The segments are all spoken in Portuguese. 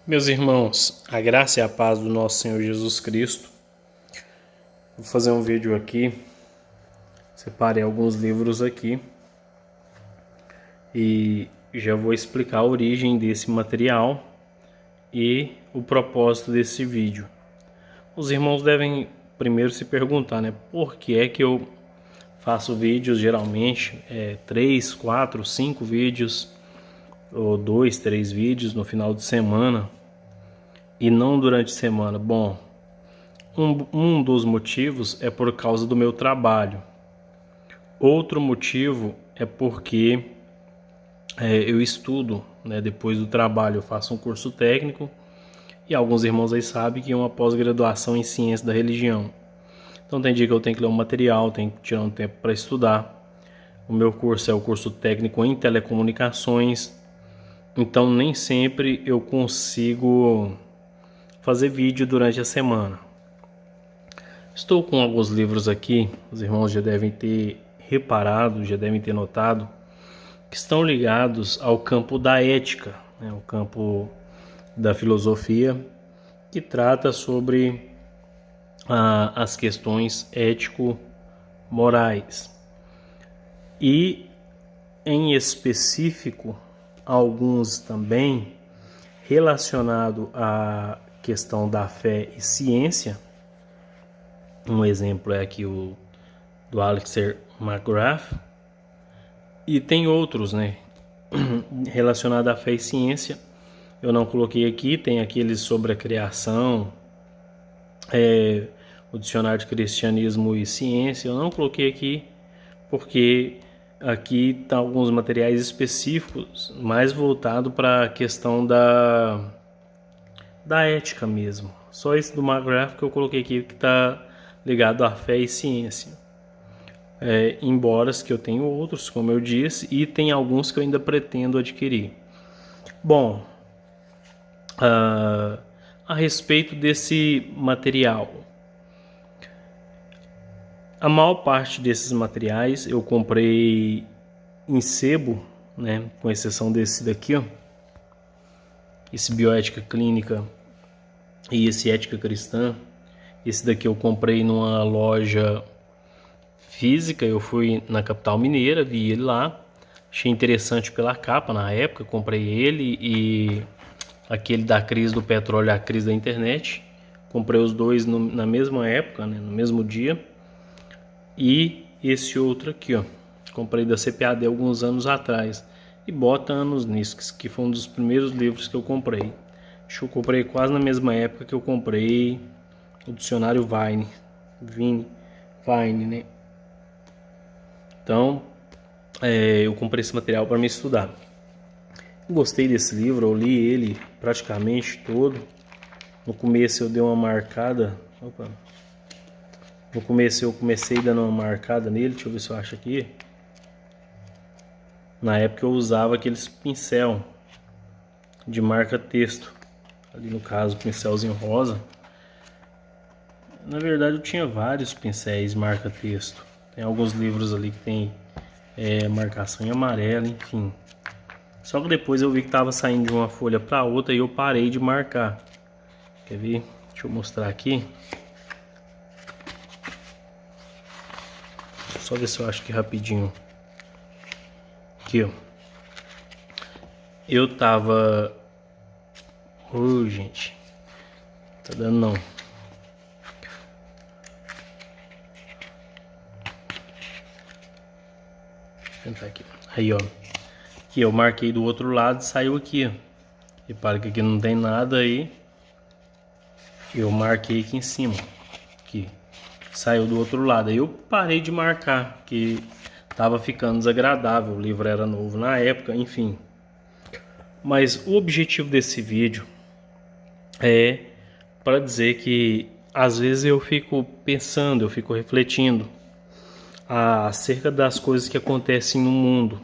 Meus irmãos, a graça e a paz do nosso Senhor Jesus Cristo. Vou fazer um vídeo aqui, separei alguns livros aqui e já vou explicar a origem desse material e o propósito desse vídeo. Os irmãos devem primeiro se perguntar, por que é que eu faço vídeos geralmente 3, 4, 5 vídeos ou 2, 3 vídeos no final de semana e não durante a semana. Bom, um dos motivos é por causa do meu trabalho. Outro motivo é porque eu estudo, depois do trabalho eu faço um curso técnico e alguns irmãos aí sabem que é uma pós-graduação em ciência da religião. Então tem dia que eu tenho que ler um material, tenho que tirar um tempo para estudar. O meu curso é o curso técnico em telecomunicações, então nem sempre eu consigo fazer vídeo durante a semana. Estou com alguns livros aqui, os irmãos já devem ter reparado, já devem ter notado, que estão ligados ao campo da ética, o campo da filosofia, que trata sobre as questões ético-morais. E, em específico, alguns também relacionados à questão da fé e ciência. Um exemplo é aqui o do Alistair McGrath. E tem outros, relacionados à fé e ciência. Eu não coloquei aqui, tem aqueles sobre a criação, o dicionário de cristianismo e ciência. Eu não coloquei aqui porque aqui tá alguns materiais específicos, mais voltado para a questão da ética mesmo. Só esse do McGrath que eu coloquei aqui que está ligado à fé e ciência. Embora que eu tenho outros, como eu disse, e tem alguns que eu ainda pretendo adquirir. Bom, a respeito desse material, a maior parte desses materiais eu comprei em sebo, com exceção desse daqui, esse Bioética Clínica e esse Ética Cristã. Esse daqui eu comprei numa loja física, eu fui na capital mineira, vi ele lá, achei interessante pela capa na época, comprei ele e aquele da crise do petróleo, a crise da internet, comprei os dois na mesma época, no mesmo dia. E esse outro aqui, comprei da CPAD alguns anos atrás, e bota anos nisso, que foi um dos primeiros livros que eu comprei. Acho que eu comprei quase na mesma época que eu comprei o dicionário Vine. Então, eu comprei esse material para me estudar. Gostei desse livro, eu li ele praticamente todo. No começo eu dei uma marcada. No começo eu comecei dando uma marcada nele, deixa eu ver se eu acho aqui. Na época eu usava aqueles pincel de marca-texto. Ali no caso, pincelzinho rosa. Na verdade eu tinha vários pincéis marca-texto. Tem alguns livros ali que tem marcação em amarelo, enfim. Só que depois eu vi que estava saindo de uma folha para outra e eu parei de marcar. Quer ver? Deixa eu mostrar aqui. Só ver se eu acho que rapidinho. Aqui, ó. Eu tava... gente. Tá dando não. Vou tentar aqui. Aí, ó. Aqui eu marquei do outro lado e saiu aqui, ó. Repara que aqui não tem nada aí. Eu marquei aqui em cima. Aqui. Saiu do outro lado. Aí eu parei de marcar, que tava ficando desagradável. O livro era novo na época, enfim. Mas o objetivo desse vídeo é para dizer que às vezes eu fico pensando, eu fico refletindo acerca das coisas que acontecem no mundo.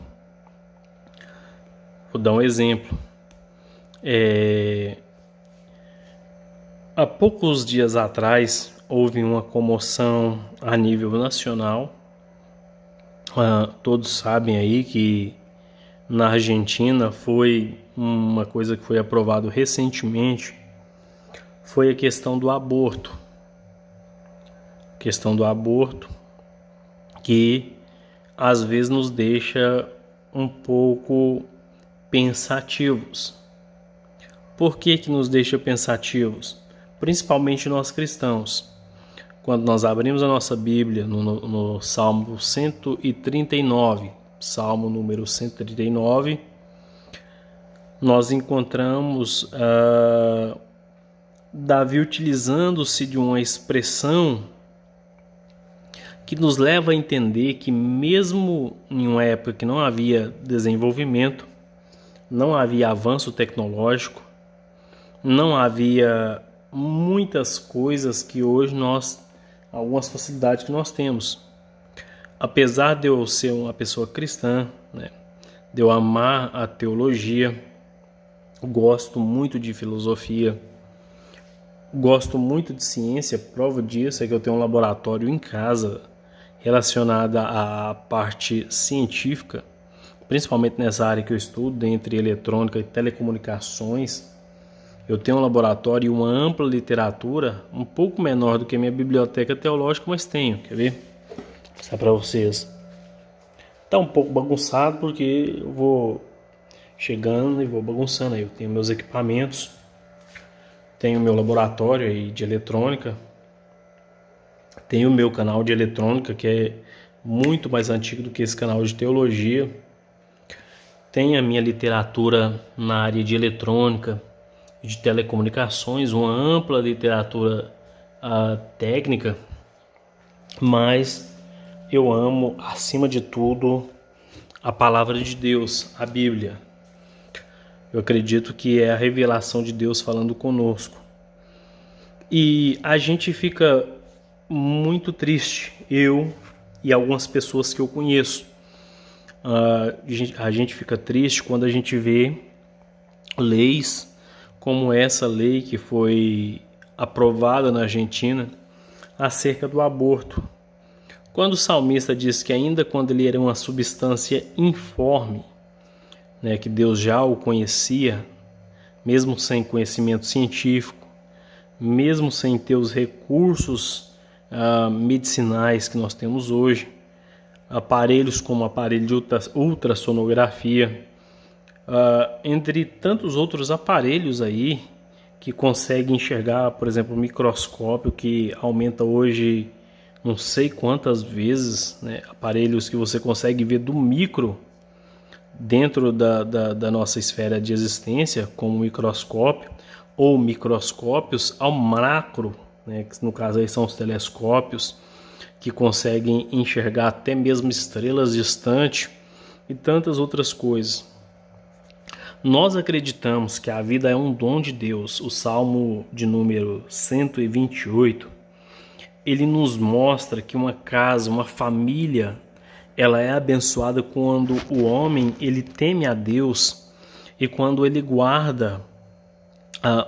Vou dar um exemplo. Há poucos dias atrás houve uma comoção a nível nacional. Todos sabem aí que na Argentina foi uma coisa que foi aprovado recentemente, foi a questão do aborto. Questão do aborto que às vezes nos deixa um pouco pensativos. Por que que nos deixa pensativos? Principalmente nós cristãos. Quando nós abrimos a nossa Bíblia no Salmo 139, Salmo número 139, nós encontramos Davi utilizando-se de uma expressão que nos leva a entender que mesmo em uma época que não havia desenvolvimento, não havia avanço tecnológico, não havia muitas coisas que hoje algumas facilidades que nós temos. Apesar de eu ser uma pessoa cristã, né, de eu amar a teologia, gosto muito de filosofia, gosto muito de ciência. Prova disso é que eu tenho um laboratório em casa relacionado à parte científica, principalmente nessa área que eu estudo, entre eletrônica e telecomunicações. Eu tenho um laboratório e uma ampla literatura, um pouco menor do que a minha biblioteca teológica, mas tenho. Quer ver? Vou mostrar para vocês. Está um pouco bagunçado porque eu vou chegando e vou bagunçando. Aí eu tenho meus equipamentos, tenho meu laboratório aí de eletrônica, tenho o meu canal de eletrônica, que é muito mais antigo do que esse canal de teologia. Tenho a minha literatura na área de eletrônica, de telecomunicações, uma ampla literatura técnica, mas eu amo, acima de tudo, a palavra de Deus, a Bíblia. Eu acredito que é a revelação de Deus falando conosco. E a gente fica muito triste, eu e algumas pessoas que eu conheço. A gente fica triste quando a gente vê leis como essa lei que foi aprovada na Argentina acerca do aborto. Quando o salmista diz que ainda quando ele era uma substância informe, né, que Deus já o conhecia, mesmo sem conhecimento científico, mesmo sem ter os recursos medicinais que nós temos hoje, aparelhos como o aparelho de ultrassonografia, entre tantos outros aparelhos aí que conseguem enxergar, por exemplo, o microscópio que aumenta hoje não sei quantas vezes, né? Aparelhos que você consegue ver do micro dentro da nossa esfera de existência, como o microscópio, ou microscópios ao macro, né? Que no caso aí são os telescópios, que conseguem enxergar até mesmo estrelas distantes e tantas outras coisas. Nós acreditamos que a vida é um dom de Deus. O Salmo de número 128, ele nos mostra que uma casa, uma família, ela é abençoada quando o homem ele teme a Deus e quando ele guarda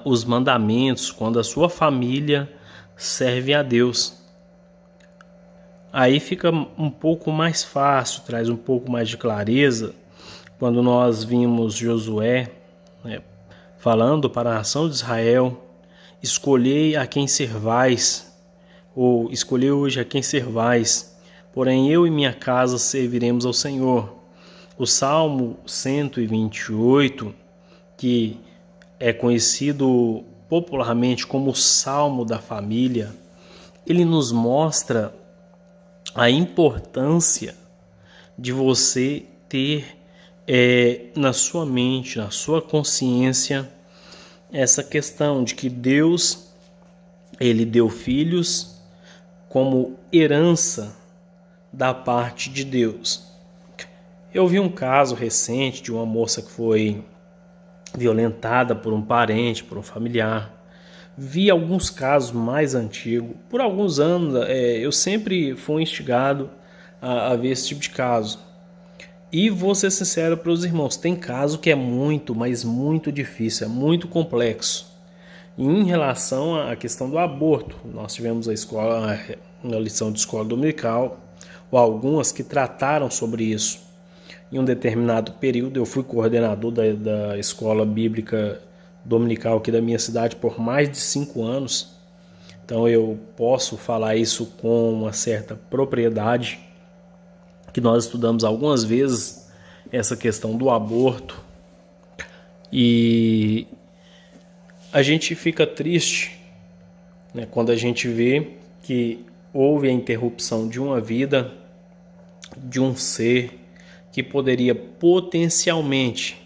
os mandamentos, quando a sua família serve a Deus. Aí fica um pouco mais fácil, traz um pouco mais de clareza quando nós vimos Josué, né, falando para a nação de Israel: escolhei a quem servais, ou escolhei hoje a quem servais, porém eu e minha casa serviremos ao Senhor. O Salmo 128, que é conhecido popularmente como o Salmo da Família, ele nos mostra a importância de você ter na sua mente, na sua consciência, essa questão de que Deus, ele deu filhos como herança da parte de Deus. Eu vi um caso recente de uma moça que foi violentada por um parente, por um familiar. Vi alguns casos mais antigos. Por alguns anos eu sempre fui instigado a ver esse tipo de caso. E vou ser sincero para os irmãos, tem caso que é muito, mas muito difícil, é muito complexo. E em relação à questão do aborto, nós tivemos uma lição de escola dominical, ou algumas que trataram sobre isso. em um determinado período. Eu fui coordenador da escola bíblica dominical aqui da minha cidade por mais de 5 anos. Então eu posso falar isso com uma certa propriedade, que nós estudamos algumas vezes essa questão do aborto. E a gente fica triste, né, quando a gente vê que houve a interrupção de uma vida, de um ser que poderia potencialmente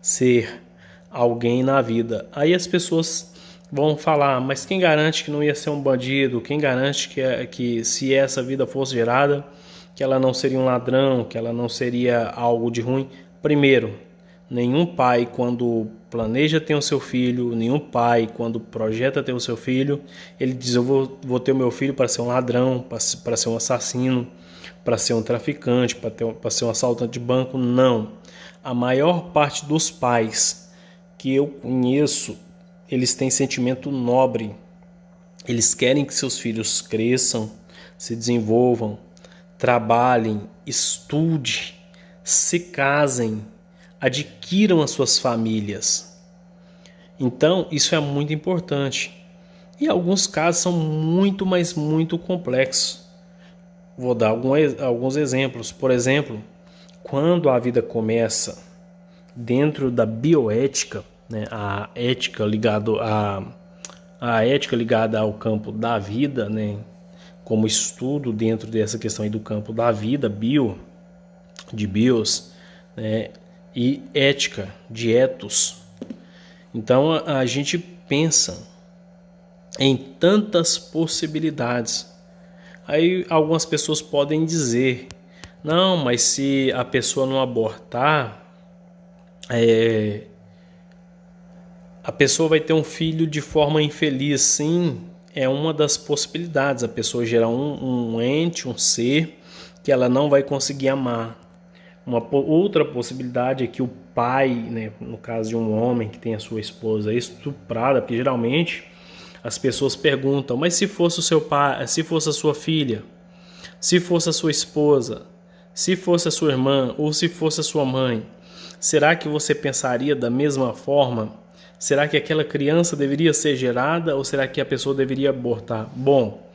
ser alguém na vida. Aí as pessoas vão falar, mas quem garante que não ia ser um bandido? Quem garante que se essa vida fosse gerada, que ela não seria um ladrão, que ela não seria algo de ruim? Primeiro, nenhum pai, quando planeja ter o seu filho, nenhum pai, quando projeta ter o seu filho, ele diz, eu vou ter o meu filho para ser um ladrão, para ser um assassino, para ser um traficante, para ser um assaltante de banco. Não. A maior parte dos pais que eu conheço, eles têm sentimento nobre. Eles querem que seus filhos cresçam, se desenvolvam, trabalhem, estudem, se casem, adquiram as suas famílias. Então, isso é muito importante. E alguns casos são muito, mas muito complexos. Vou dar alguns exemplos. Por exemplo, quando a vida começa dentro da bioética, né, a ética ligada ao campo da vida, né, como estudo dentro dessa questão aí do campo da vida, de bios, né, e ética, de ethos. Então a gente pensa em tantas possibilidades. Aí algumas pessoas podem dizer, não, mas se a pessoa não abortar, a pessoa vai ter um filho de forma infeliz. Sim, é uma das possibilidades, a pessoa gerar um ente, um ser que ela não vai conseguir amar. Uma outra possibilidade é que o pai, né, no caso de um homem que tem a sua esposa estuprada, porque geralmente as pessoas perguntam, mas se fosse o seu pai, se fosse a sua filha, se fosse a sua esposa, se fosse a sua irmã ou se fosse a sua mãe, será que você pensaria da mesma forma? Será que aquela criança deveria ser gerada ou será que a pessoa deveria abortar? Bom,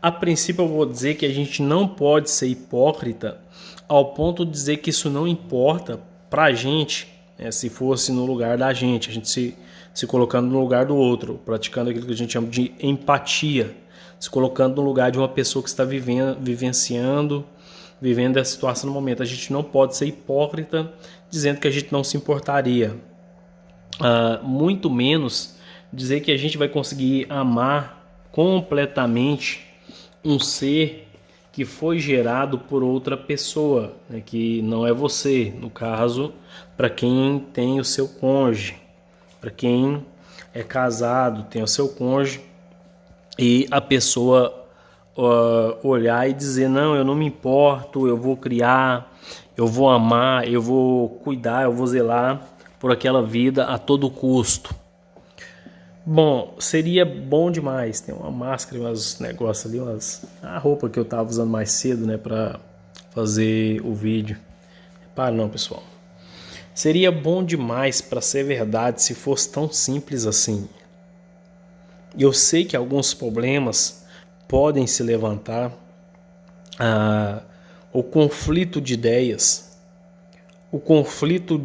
a princípio eu vou dizer que a gente não pode ser hipócrita ao ponto de dizer que isso não importa para a gente, né, se fosse no lugar da gente, a gente se colocando no lugar do outro, praticando aquilo que a gente chama de empatia, se colocando no lugar de uma pessoa que está vivendo essa situação no momento. A gente não pode ser hipócrita dizendo que a gente não se importaria, muito menos dizer que a gente vai conseguir amar completamente um ser que foi gerado por outra pessoa, né, que não é você, no caso, para quem tem o seu cônjuge, para quem é casado, tem o seu cônjuge, e a pessoa olhar e dizer, não, eu não me importo, eu vou criar, eu vou amar, eu vou cuidar, eu vou zelar por aquela vida a todo custo. Bom, seria bom demais. Tem uma máscara, uns negócios ali, a roupa que eu tava usando mais cedo, né, para fazer o vídeo. Repara não, pessoal. Seria bom demais para ser verdade se fosse tão simples assim. Eu sei que alguns problemas podem se levantar, o conflito de ideias, o conflito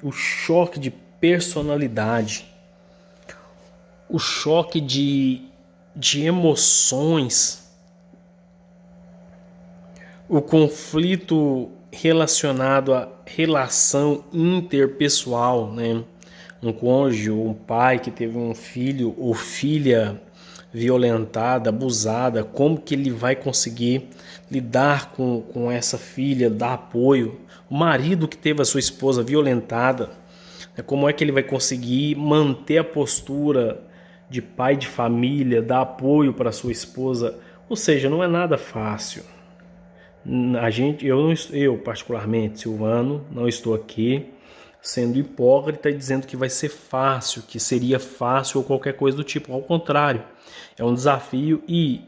o choque de personalidade, o choque de emoções, o conflito relacionado à relação interpessoal, né? Um cônjuge, um pai que teve um filho ou filha violentada, abusada, como que ele vai conseguir lidar com essa filha, dar apoio? O marido que teve a sua esposa violentada, como é que ele vai conseguir manter a postura de pai de família, dar apoio para sua esposa? Ou seja, não é nada fácil. Eu particularmente, Silvano, não estou aqui sendo hipócrita e dizendo que vai ser fácil, que seria fácil ou qualquer coisa do tipo. Ao contrário, é um desafio e,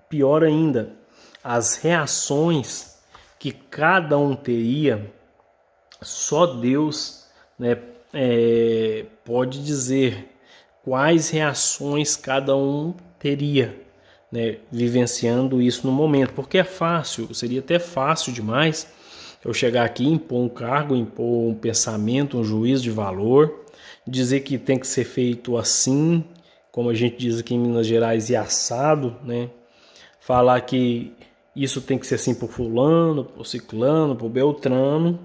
pior ainda, as reações que cada um teria, só Deus, né, pode dizer quais reações cada um teria, né, vivenciando isso no momento, porque é fácil, seria até fácil demais eu chegar aqui, impor um cargo, impor um pensamento, um juízo de valor, dizer que tem que ser feito assim, como a gente diz aqui em Minas Gerais, e assado, né? Falar que isso tem que ser assim por fulano, por ciclano, por beltrano,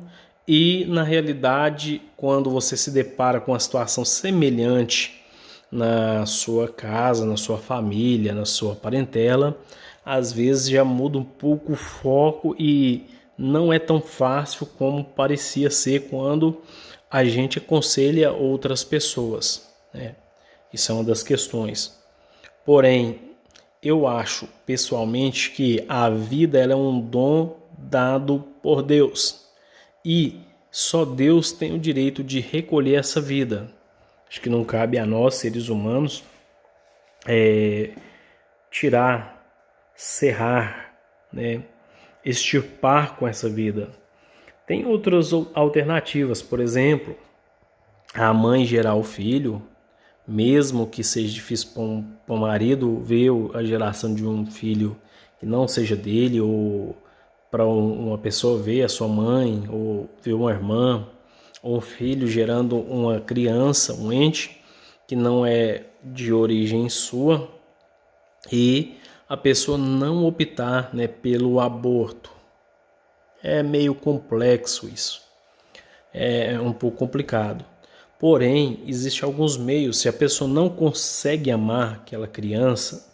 e na realidade, quando você se depara com uma situação semelhante na sua casa, na sua família, na sua parentela, às vezes já muda um pouco o foco e não é tão fácil como parecia ser quando a gente aconselha outras pessoas, né? Isso é uma das questões. Porém, eu acho pessoalmente que a vida ela é um dom dado por Deus e só Deus tem o direito de recolher essa vida. Acho que não cabe a nós, seres humanos, tirar, serrar, né, extirpar com essa vida. Tem outras alternativas, por exemplo, a mãe gerar o filho, mesmo que seja difícil para o marido ver a geração de um filho que não seja dele, ou para uma pessoa ver a sua mãe, ou ver uma irmã, ou um filho gerando uma criança, um ente que não é de origem sua, e a pessoa não optar, né, pelo aborto. É meio complexo isso, é um pouco complicado. Porém, existem alguns meios, se a pessoa não consegue amar aquela criança,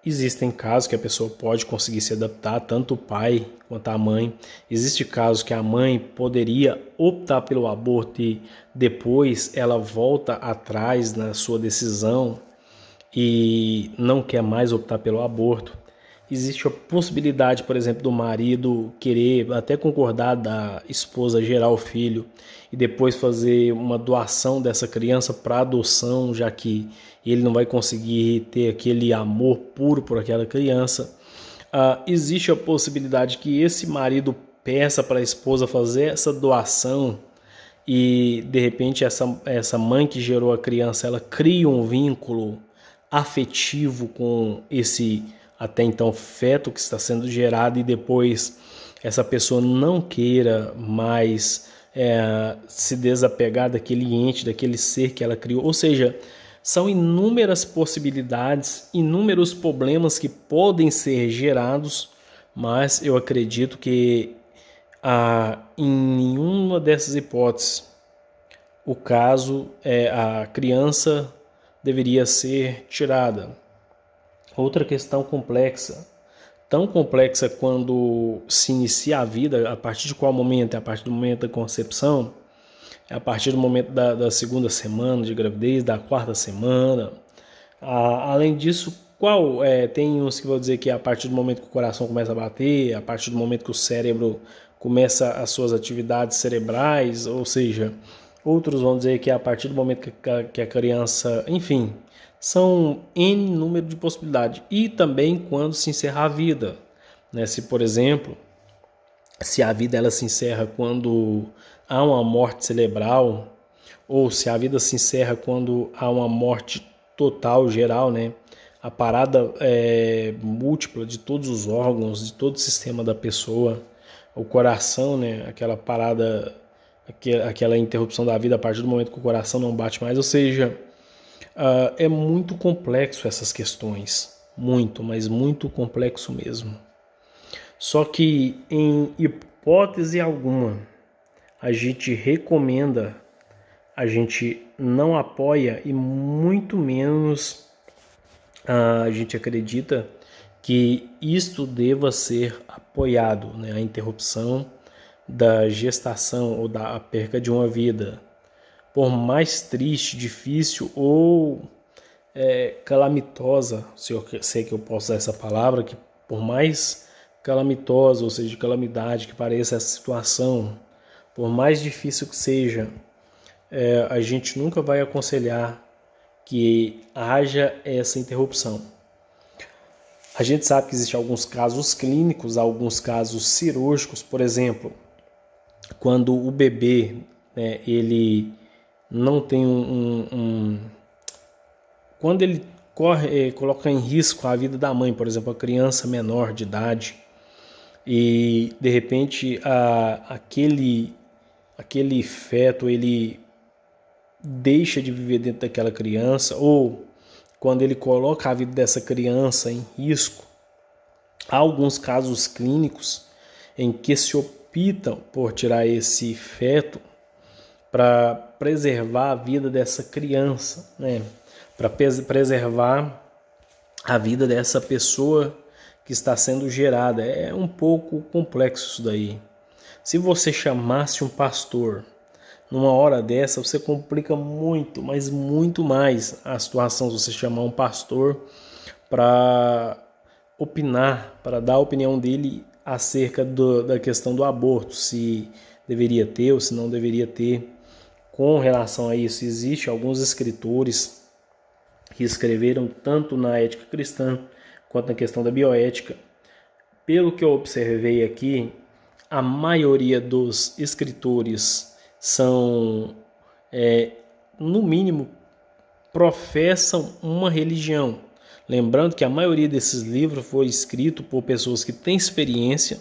existem casos que a pessoa pode conseguir se adaptar, tanto o pai quanto a mãe. Existem casos que a mãe poderia optar pelo aborto e depois ela volta atrás na sua decisão e não quer mais optar pelo aborto. Existe a possibilidade, por exemplo, do marido querer até concordar da esposa gerar o filho e depois fazer uma doação dessa criança para adoção, já que ele não vai conseguir ter aquele amor puro por aquela criança. Existe a possibilidade que esse marido peça para a esposa fazer essa doação e de repente essa mãe que gerou a criança, ela cria um vínculo afetivo com esse até então feto que está sendo gerado e depois essa pessoa não queira mais se desapegar daquele ente, daquele ser que ela criou. Ou seja, são inúmeras possibilidades, inúmeros problemas que podem ser gerados, mas eu acredito que em nenhuma dessas hipóteses o caso a criança deveria ser tirada. Outra questão complexa, tão complexa quando se inicia a vida, a partir de qual momento? É a partir do momento da concepção? É a partir do momento da segunda semana de gravidez, da quarta semana? Além disso, tem uns que vão dizer que é a partir do momento que o coração começa a bater, a partir do momento que o cérebro começa as suas atividades cerebrais, ou seja, outros vão dizer que é a partir do momento que a criança, enfim, são N número de possibilidades. E também quando se encerrar a vida, né? Se, por exemplo, se a vida ela se encerra quando há uma morte cerebral, ou se a vida se encerra quando há uma morte total, geral, né? A parada múltipla de todos os órgãos, de todo o sistema da pessoa, o coração, né? Aquela parada, aquela interrupção da vida a partir do momento que o coração não bate mais, ou seja, é muito complexo essas questões, muito, mas muito complexo mesmo. Só que em hipótese alguma, a gente recomenda, a gente não apoia e muito menos a gente acredita que isto deva ser apoiado, né? A interrupção da gestação ou da perca de uma vida. Por mais triste, difícil ou calamitosa, se eu sei que eu posso usar essa palavra, que por mais calamitosa, ou seja, de calamidade que pareça essa situação, por mais difícil que seja, a gente nunca vai aconselhar que haja essa interrupção. A gente sabe que existem alguns casos clínicos, alguns casos cirúrgicos, por exemplo, quando o bebê, né, ele não tem quando ele coloca em risco a vida da mãe, por exemplo, a criança menor de idade, e de repente aquele feto ele deixa de viver dentro daquela criança, ou quando ele coloca a vida dessa criança em risco, há alguns casos clínicos em que se optam por tirar esse feto para preservar a vida dessa criança, né? Para preservar a vida dessa pessoa que está sendo gerada. É um pouco complexo isso daí. Se você chamasse um pastor numa hora dessa, você complica muito, mas muito mais a situação se você chamar um pastor para opinar, para dar a opinião dele acerca da questão do aborto, se deveria ter ou se não deveria ter. Com relação a isso, existem alguns escritores que escreveram tanto na ética cristã quanto na questão da bioética. Pelo que eu observei aqui, a maioria dos escritores são, no mínimo, professam uma religião. Lembrando que a maioria desses livros foi escrito por pessoas que têm experiência,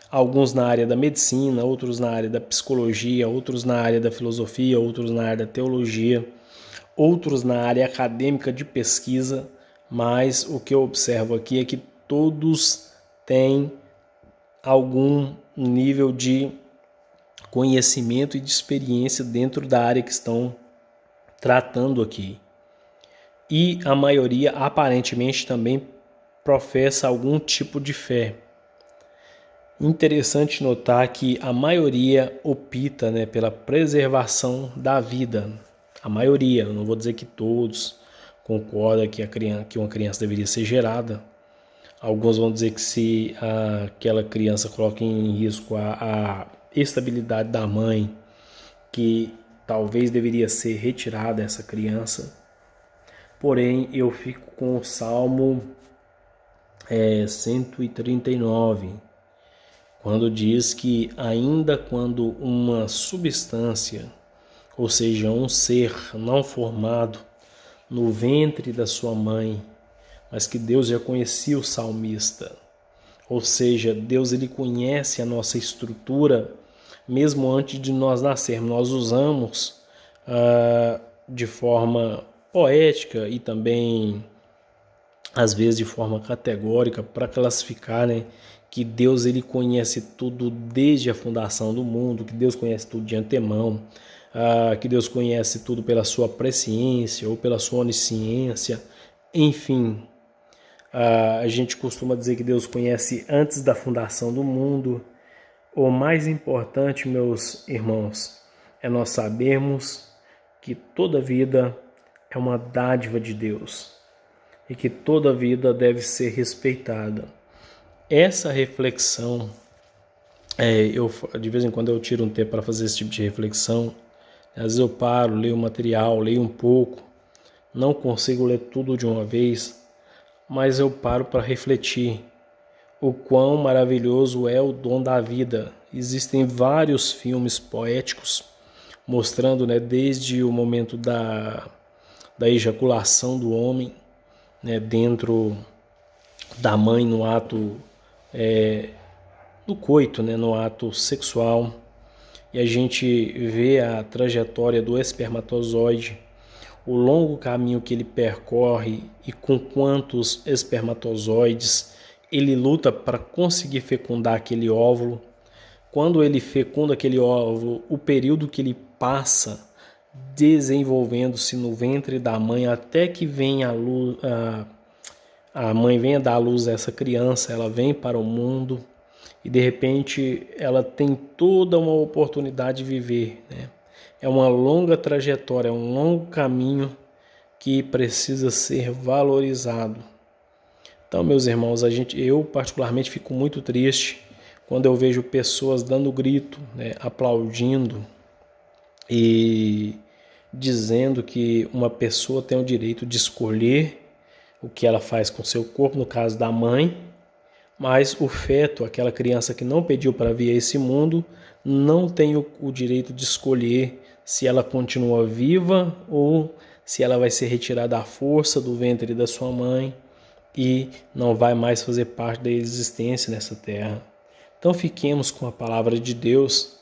alguns na área da medicina, outros na área da psicologia, outros na área da filosofia, outros na área da teologia, outros na área acadêmica de pesquisa, mas o que eu observo aqui é que todos têm algum nível de conhecimento e de experiência dentro da área que estão tratando aqui. E a maioria aparentemente também professa algum tipo de fé. Interessante notar que a maioria opta, né, pela preservação da vida. A maioria, eu não vou dizer que todos concordam que uma criança deveria ser gerada. Alguns vão dizer que se aquela criança coloca em risco a estabilidade da mãe, que talvez deveria ser retirada essa criança. Porém, eu fico com o Salmo 139, quando diz que ainda quando uma substância, ou seja, um ser não formado no ventre da sua mãe, mas que Deus já conhecia o salmista, ou seja, Deus ele conhece a nossa estrutura mesmo antes de nós nascermos. Nós usamos de forma poética e também às vezes de forma categórica para classificar, né, que Deus ele conhece tudo desde a fundação do mundo, que Deus conhece tudo de antemão, que Deus conhece tudo pela sua presciência ou pela sua onisciência, enfim. A gente costuma dizer que Deus conhece antes da fundação do mundo. O mais importante, meus irmãos, é nós sabermos que toda vida é uma dádiva de Deus e que toda vida deve ser respeitada. Essa reflexão, de vez em quando eu tiro um tempo para fazer esse tipo de reflexão. Às vezes eu paro, leio o material, leio um pouco, não consigo ler tudo de uma vez, mas eu paro para refletir o quão maravilhoso é o dom da vida. Existem vários filmes poéticos mostrando, né, desde o momento da ejaculação do homem, né, dentro da mãe no ato do coito, né, no ato sexual, e a gente vê a trajetória do espermatozoide, o longo caminho que ele percorre e com quantos espermatozoides ele luta para conseguir fecundar aquele óvulo. Quando ele fecunda aquele óvulo, o período que ele passa desenvolvendo-se no ventre da mãe até que venha a mãe venha dar à luz a essa criança, ela vem para o mundo e de repente ela tem toda uma oportunidade de viver, né? É uma longa trajetória, é um longo caminho que precisa ser valorizado. Então, meus irmãos, eu particularmente fico muito triste quando eu vejo pessoas dando grito, né, aplaudindo e dizendo que uma pessoa tem o direito de escolher o que ela faz com seu corpo, no caso da mãe, mas o feto, aquela criança que não pediu para vir a esse mundo, não tem o direito de escolher se ela continua viva ou se ela vai ser retirada à força do ventre da sua mãe e não vai mais fazer parte da existência nessa terra. Então fiquemos com a palavra de Deus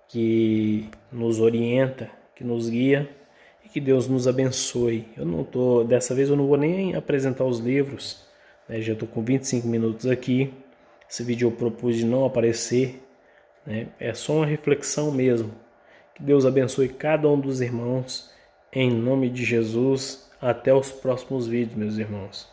que nos orienta, que nos guia e que Deus nos abençoe. Dessa vez eu não vou nem apresentar os livros, né? Já estou com 25 minutos aqui. Esse vídeo eu propus de não aparecer, né? É só uma reflexão mesmo. Que Deus abençoe cada um dos irmãos, em nome de Jesus. Até os próximos vídeos, meus irmãos.